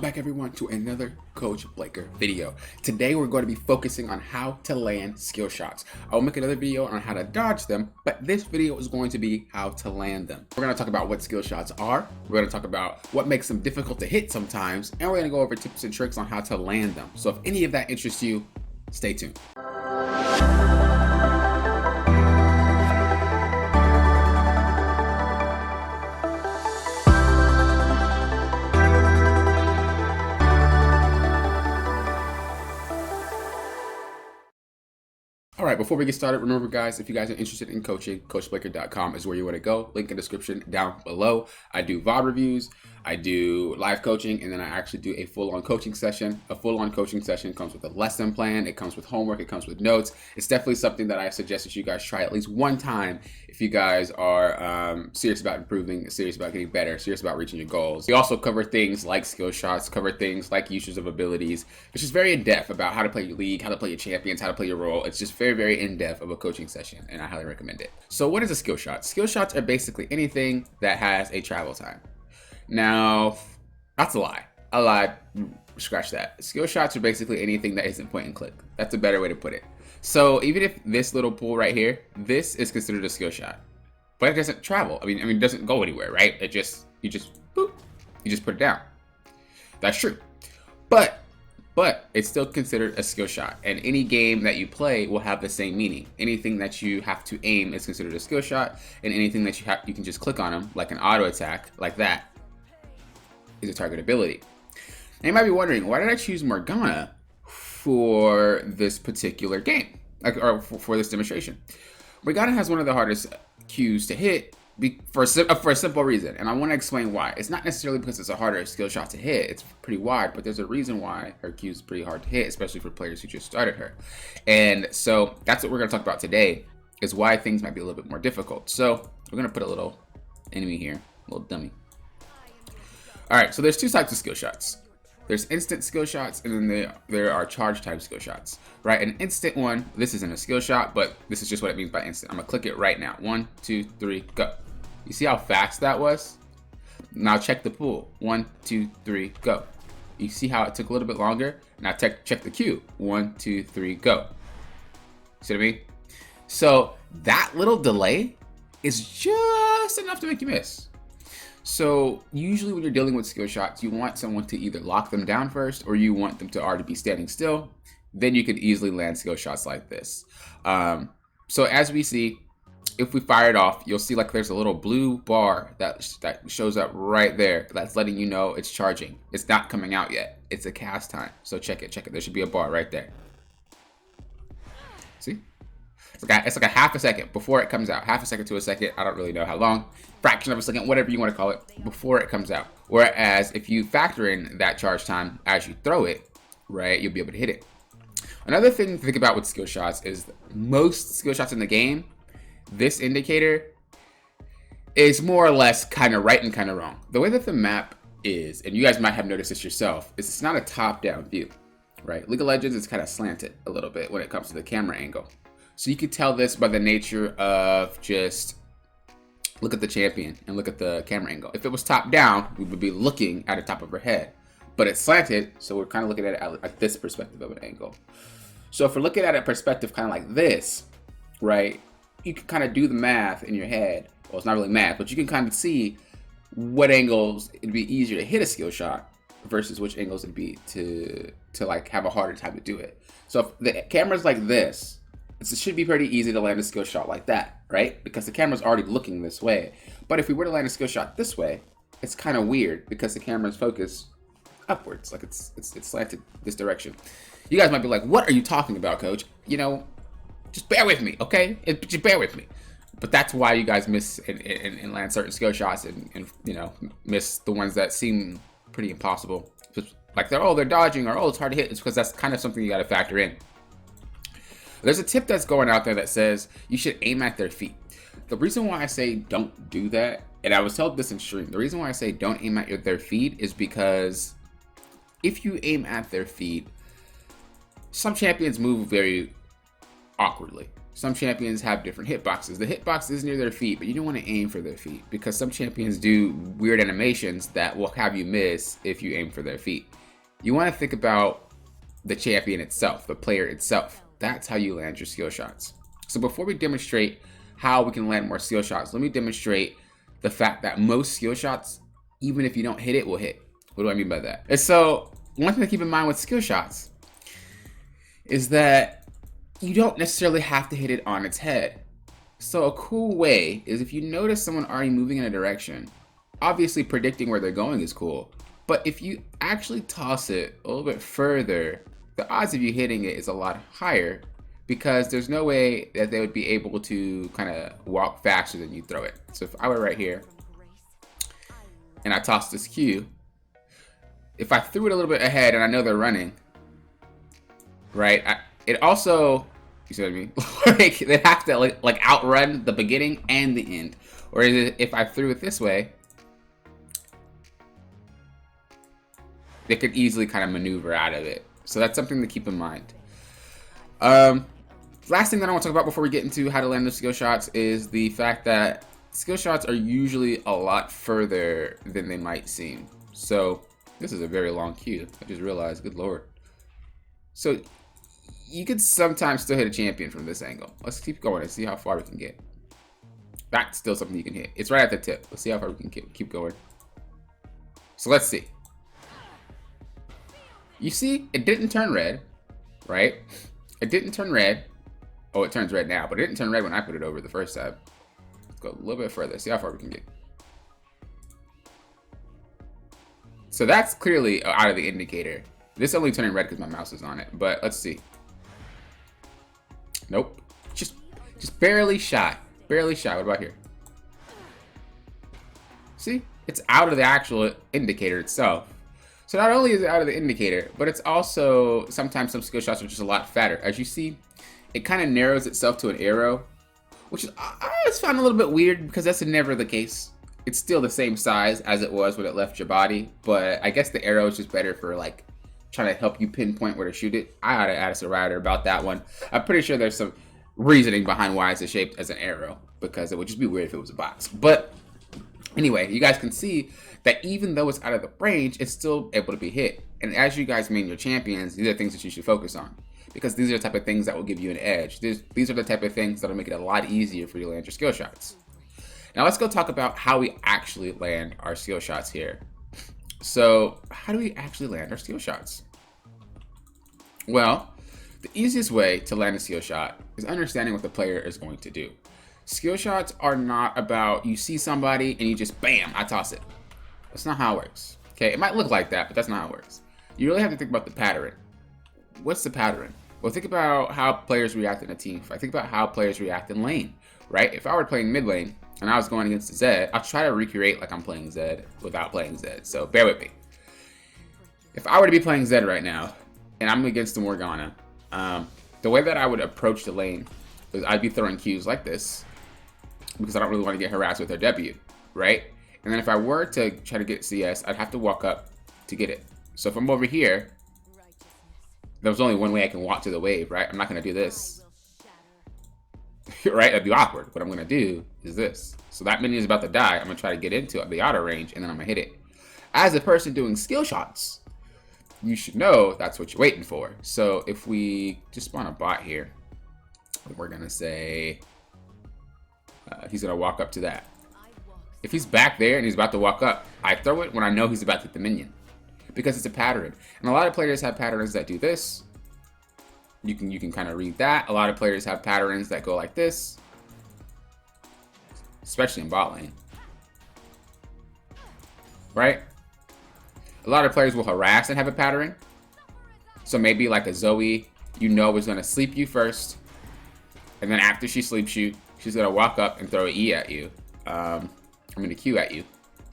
Welcome back everyone to another Coach Blaker video. Today we're going to be focusing on how to land skill shots. I will make another video on how to dodge them, but this video is going to be how to land them. We're going to talk about what skill shots are, we're going to talk about what makes them difficult to hit sometimes, and we're going to go over tips and tricks on how to land them. So if any of that interests you, stay tuned. All right, before we get started, remember guys, if you guys are interested in coaching, coachblaker.com is where you want to go. Link in the description down below. I do VOD reviews, I do live coaching, and then I actually do a full-on coaching session. A full-on coaching session comes with a lesson plan, it comes with homework, it comes with notes. It's definitely something that I suggest that you guys try at least one time if you guys are serious about improving, serious about getting better, serious about reaching your goals. We also cover things like skill shots, cover things like uses of abilities. It's just very in-depth about how to play your league, how to play your champions, how to play your role. It's just very in-depth of a coaching session, and I highly recommend it. So what is a skill shot? Skill shots are basically anything that has a travel time. Now, that's a lie. I lied. Scratch that. Skill shots are basically anything that isn't point and click. That's a better way to put it. So even if this little pool right here, this is considered a skill shot, but it doesn't travel. I mean, it doesn't go anywhere, right? You just boop, you just put it down. That's true. But it's still considered a skill shot, and any game that you play will have the same meaning. Anything that you have to aim is considered a skill shot, and anything that you can just click on them, like an auto attack, like that, is a target ability. And you might be wondering, why did I choose Morgana for this particular game, or for this demonstration? Morgana has one of the hardest Qs to hit for a simple reason, and I want to explain why. It's not necessarily because it's a harder skill shot to hit. It's pretty wide, but there's a reason why her Q is pretty hard to hit, especially for players who just started her. And so that's what we're going to talk about today, is why things might be a little bit more difficult. So we're going to put a little enemy here, a little dummy. All right, so there's two types of skill shots. There's instant skill shots, and then there are charge time skill shots, right? An instant one, this isn't a skill shot, but this is just what it means by instant. I'm gonna click it right now. 1, 2, 3, go. You see how fast that was? Now check the pool. 1, 2, 3, go. You see how it took a little bit longer? Now check the queue. 1, 2, 3, go. See what I mean? So that little delay is just enough to make you miss. So usually when you're dealing with skill shots, you want someone to either lock them down first, or you want them to already be standing still. Then you could easily land skill shots like this. So as we see, if we fire it off, you'll see like there's a little blue bar that shows up right there. That's letting you know it's charging. It's not coming out yet. It's a cast time. So check it. There should be a bar right there. See? It's like a half a second before it comes out. Half a second to a second. I don't really know how long. Fraction of a second, whatever you want to call it, before it comes out. Whereas if you factor in that charge time as you throw it, right, you'll be able to hit it. Another thing to think about with skill shots is most skill shots in the game, this indicator is more or less kind of right and kind of wrong. The way that the map is, and you guys might have noticed this yourself, is it's not a top-down view, right? League of Legends is kind of slanted a little bit when it comes to the camera angle. So you could tell this by the nature of just look at the champion and look at the camera angle. If it was top down, we would be looking at the top of her head, but it's slanted, so we're kind of looking at it at this perspective of an angle. So if we're looking at a perspective kind of like this, right, you can kind of do the math in your head. Well, it's not really math, but you can kind of see what angles it'd be easier to hit a skill shot versus which angles it'd be to like have a harder time to do it. So if the camera's like this, it should be pretty easy to land a skill shot like that, right? Because the camera's already looking this way. But if we were to land a skill shot this way, it's kind of weird because the camera's focused upwards, like it's slanted this direction. You guys might be like, what are you talking about, coach? You know, just bear with me, okay? Just bear with me. But that's why you guys miss and land certain skill shots and you know, miss the ones that seem pretty impossible. Just like they're dodging, or it's hard to hit. It's because that's kind of something you got to factor in. There's a tip that's going out there that says you should aim at their feet. The reason why I say don't do that, and I was told this in stream, the reason why I say don't aim at their feet is because if you aim at their feet, some champions move very awkwardly, Some champions have different hitboxes. The hitbox is near their feet, but you don't want to aim for their feet because some champions do weird animations that will have you miss if you aim for their feet. You want to think about the champion itself, the player itself. That's how you land your skill shots. So before we demonstrate how we can land more skill shots, let me demonstrate the fact that most skill shots, even if you don't hit it, will hit. What do I mean by that? And so one thing to keep in mind with skill shots is that you don't necessarily have to hit it on its head. So a cool way is if you notice someone already moving in a direction, obviously predicting where they're going is cool, but if you actually toss it a little bit further, the odds of you hitting it is a lot higher because there's no way that they would be able to kind of walk faster than you throw it. So if I were right here and I toss this Q, if I threw it a little bit ahead and I know they're running, right? It also, you see what I mean? Like, they have to like outrun the beginning and the end. Or if I threw it this way, they could easily kind of maneuver out of it. So that's something to keep in mind. Last thing that I want to talk about before we get into how to land the skill shots is the fact that skill shots are usually a lot further than they might seem. So this is a very long queue. I just realized, good lord. So you could sometimes still hit a champion from this angle. Let's keep going and see how far we can get. That's still something you can hit. It's right at the tip. Let's see how far we can keep going. So let's see. You see, it didn't turn red, right? It didn't turn red. Oh, it turns red now, but it didn't turn red when I put it over the first time. Let's go a little bit further. See how far we can get. So that's clearly out of the indicator. This only turning red because my mouse is on it, but let's see. Nope. Just barely shy. Barely shy. What about here? See? It's out of the actual indicator itself. So not only is it out of the indicator, but it's also sometimes some skill shots are just a lot fatter. As you see, it kind of narrows itself to an arrow, which is, I always found a little bit weird because that's never the case. It's still the same size as it was when it left your body, but I guess the arrow is just better for like trying to help you pinpoint where to shoot it. I ought to ask a writer about that one. I'm pretty sure there's some reasoning behind why it's shaped as an arrow, because it would just be weird if it was a box. But anyway, you guys can see that even though it's out of the range, it's still able to be hit. And as you guys main your champions, these are things that you should focus on, because these are the type of things that will give you an edge. These are the type of things that will make it a lot easier for you to land your skill shots. Now let's go talk about how we actually land our skill shots here. So how do we actually land our skill shots? Well, the easiest way to land a skill shot is understanding what the player is going to do. Skill shots are not about you see somebody and you just bam, I toss it. That's not how it works. Okay, it might look like that, but that's not how it works. You really have to think about the pattern. What's the pattern? Well, think about how players react in a team fight. Think about how players react in lane, right? If I were playing mid lane and I was going against Zed, I'll try to recreate like I'm playing Zed without playing Zed. So bear with me. If I were to be playing Zed right now and I'm against the Morgana, the way that I would approach the lane is I'd be throwing Qs like this because I don't really want to get harassed with their W, right? And then if I were to try to get CS, I'd have to walk up to get it. So if I'm over here, there's only one way I can walk to the wave, right? I'm not going to do this. Right? That'd be awkward. What I'm going to do is this. So that minion is about to die. I'm going to try to get into the auto range, and then I'm going to hit it. As a person doing skill shots, you should know that's what you're waiting for. So if we just spawn a bot here, we're going to say he's going to walk up to that. If he's back there and he's about to walk up, I throw it when I know he's about to hit the minion, because it's a pattern. And a lot of players have patterns that do this. You can kind of read that. A lot of players have patterns that go like this, especially in bot lane, right? A lot of players will harass and have a pattern. So maybe like a Zoe, you know, is going to sleep you first, and then after she sleeps you, she's going to walk up and throw an E at you. A Q at you,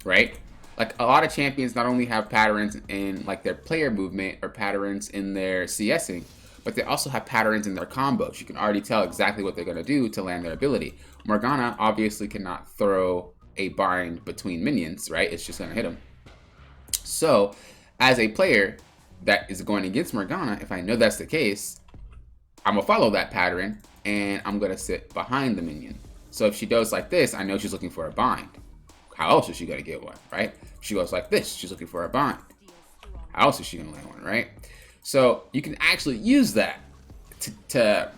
right? Like a lot of champions not only have patterns in like their player movement or patterns in their CSing, but they also have patterns in their combos. You can already tell exactly what they're going to do to land their ability. Morgana obviously cannot throw a bind between minions, right? It's just going to hit them. So as a player that is going against Morgana, if I know that's the case, I'm going to follow that pattern and I'm gonna sit behind the minion. So if she does like this, I know she's looking for a bind. How else is she gonna get one, right? If she goes like this, she's looking for a bind. How else is she gonna land one, right? So you can actually use that to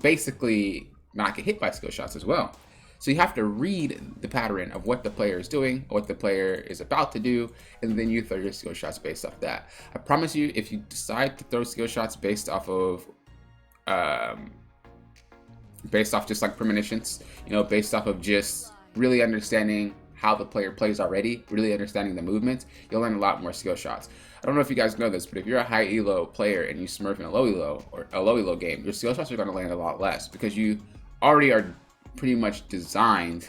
basically not get hit by skill shots as well. So you have to read the pattern of what the player is doing, what the player is about to do, and then you throw your skill shots based off that. I promise you, if you decide to throw skill shots based off of just like premonitions, you know, based off of just really understanding how the player plays already, really understanding the movements, you'll learn a lot more skill shots. I don't know if you guys know this, but if you're a high elo player and you smurf in a low elo or a low elo game, your skill shots are going to land a lot less because you already are pretty much designed.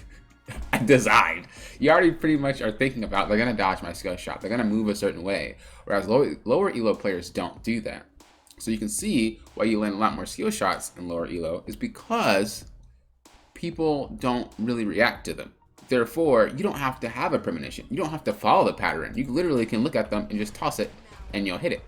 You already pretty much are thinking about, they're going to dodge my skill shot, they're going to move a certain way, whereas lower elo players don't do that. So you can see why you land a lot more skill shots in lower elo is because people don't really react to them. Therefore, you don't have to have a premonition. You don't have to follow the pattern. You literally can look at them and just toss it and you'll hit it.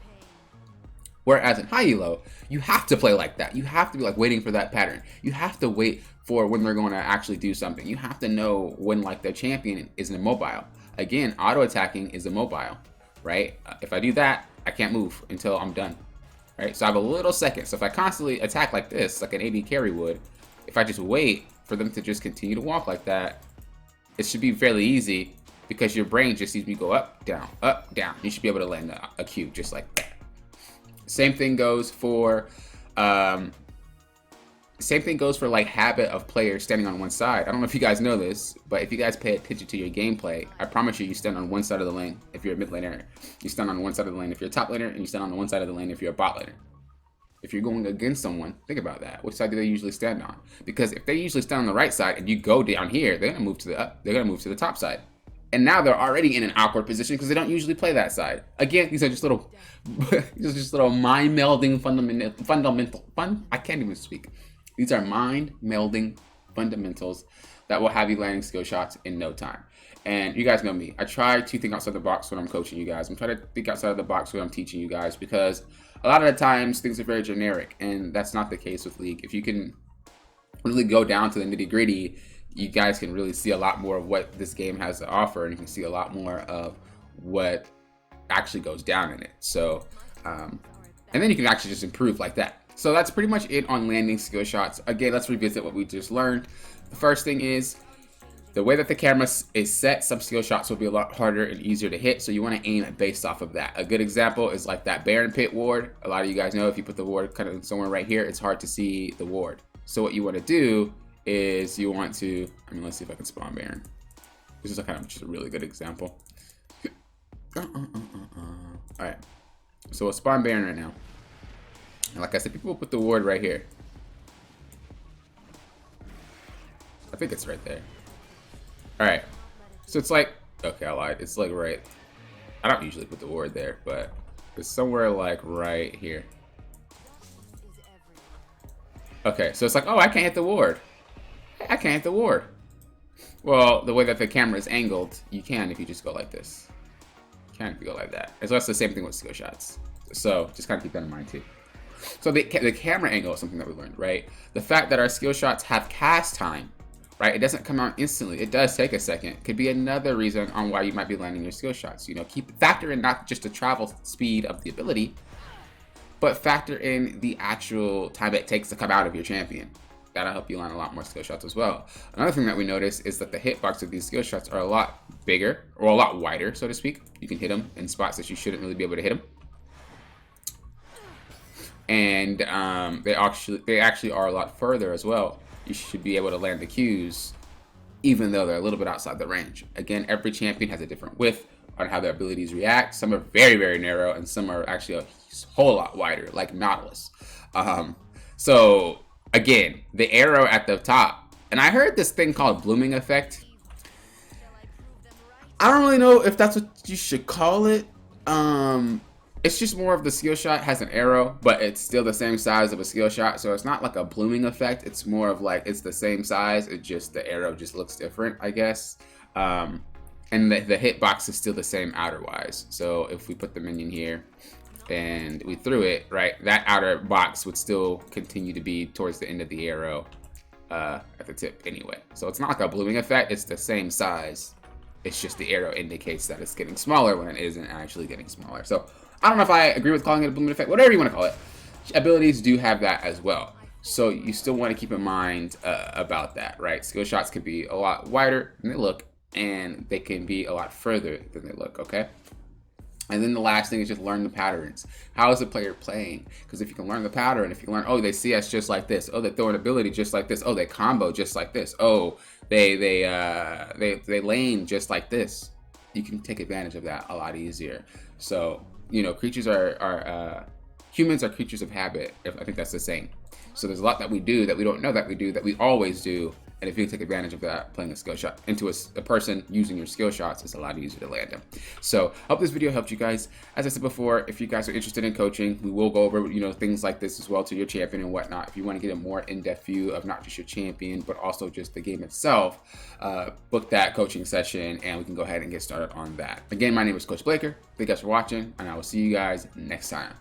Whereas in high elo, you have to play like that. You have to be like waiting for that pattern. You have to wait for when they're going to actually do something. You have to know when like the champion is immobile. Again, auto attacking is immobile, right? If I do that, I can't move until I'm done, right? So I have a little second. So if I constantly attack like this, like an AD carry would, if I just wait for them to just continue to walk like that, it should be fairly easy because your brain just sees me go up, down, up, down. You should be able to land a Q just like that. Same thing goes for like habit of players standing on one side. I don't know if you guys know this, but if you guys pay attention to your gameplay, I promise you, you stand on one side of the lane if you're a mid laner. You stand on one side of the lane if you're a top laner, and you stand on one side of the lane if you're a bot laner. If you're going against someone, think about that. Which side do they usually stand on? Because if they usually stand on the right side and you go down here, they're gonna move to the top side. And now they're already in an awkward position because they don't usually play that side. Again, these are just little mind melding fundamental. I can't even speak. These are mind melding fundamentals that will have you landing skill shots in no time. And you guys know me. I try to think outside the box when I'm coaching you guys. I'm trying to think outside of the box when I'm teaching you guys because a lot of the times things are very generic, and that's not the case with League. If you can really go down to the nitty gritty, you guys can really see a lot more of what this game has to offer, and you can see a lot more of what actually goes down in it. So, and then you can actually just improve like that. So that's pretty much it on landing skill shots. Again, let's revisit what we just learned. The first thing is, the way that the camera is set, some skill shots will be a lot harder and easier to hit, so you want to aim based off of that. A good example is like that Baron Pit ward. A lot of you guys know if you put the ward kind of somewhere right here, it's hard to see the ward. So what you want to do is you want to, let's see if I can spawn Baron. This is a kind of just a really good example. Alright, so we'll spawn Baron right now. And like I said, people put the ward right here. I think it's right there. Alright, so it's like, okay, I lied. It's like right, I don't usually put the ward there, but it's somewhere like right here. Okay, so it's like, oh, I can't hit the ward. I can't hit the ward. Well, the way that the camera is angled, you can if you just go like this. You can if you go like that. So that's the same thing with skill shots. So just kind of keep that in mind too. So the camera angle is something that we learned, right? The fact that our skill shots have cast time, right? It doesn't come out instantly. It does take a second. Could be another reason on why you might be landing your skill shots. You know, factor in not just the travel speed of the ability, but factor in the actual time it takes to come out of your champion. That'll help you land a lot more skill shots as well. Another thing that we notice is that the hitbox of these skill shots are a lot bigger, or a lot wider, so to speak. You can hit them in spots that you shouldn't really be able to hit them. And they actually are a lot further as well. You should be able to land the Qs even though they're a little bit outside the range. Again, every champion has a different width on how their abilities react. Some are very, very narrow, and some are actually a whole lot wider, like Nautilus. So again, the arrow at the top, and I heard this thing called blooming effect. I don't really know if that's what you should call it. It's just more of the skill shot has an arrow, but it's still the same size of a skill shot. So it's not like a blooming effect. It's more of like, it's the same size. It just, the arrow just looks different, I guess. And the hitbox is still the same outer-wise. So if we put the minion here and we threw it, right, that outer box would still continue to be towards the end of the arrow at the tip anyway. So it's not like a blooming effect, it's the same size. It's just the arrow indicates that it's getting smaller when it isn't actually getting smaller. So I don't know if I agree with calling it a blooming effect, whatever you want to call it. Abilities do have that as well. So you still want to keep in mind about that, right? Skill shots can be a lot wider than they look, and they can be a lot further than they look, okay? And then the last thing is just learn the patterns. How is the player playing? Because if you can learn the pattern, if you learn, oh, they CS just like this. Oh, they throw an ability just like this. Oh, they combo just like this. Oh, they lane just like this. You can take advantage of that a lot easier. So, you know, humans are creatures of habit. I think that's the saying. So there's a lot that we do that we don't know that we do that we always do. And if you take advantage of that, playing a skill shot into a person using your skill shots, it's a lot easier to land them. So I hope this video helped you guys. As I said before, if you guys are interested in coaching, we will go over, you know, things like this as well to your champion and whatnot. If you want to get a more in-depth view of not just your champion, but also just the game itself, book that coaching session and we can go ahead and get started on that. Again, my name is Coach Blaker. Thank you guys for watching, and I will see you guys next time.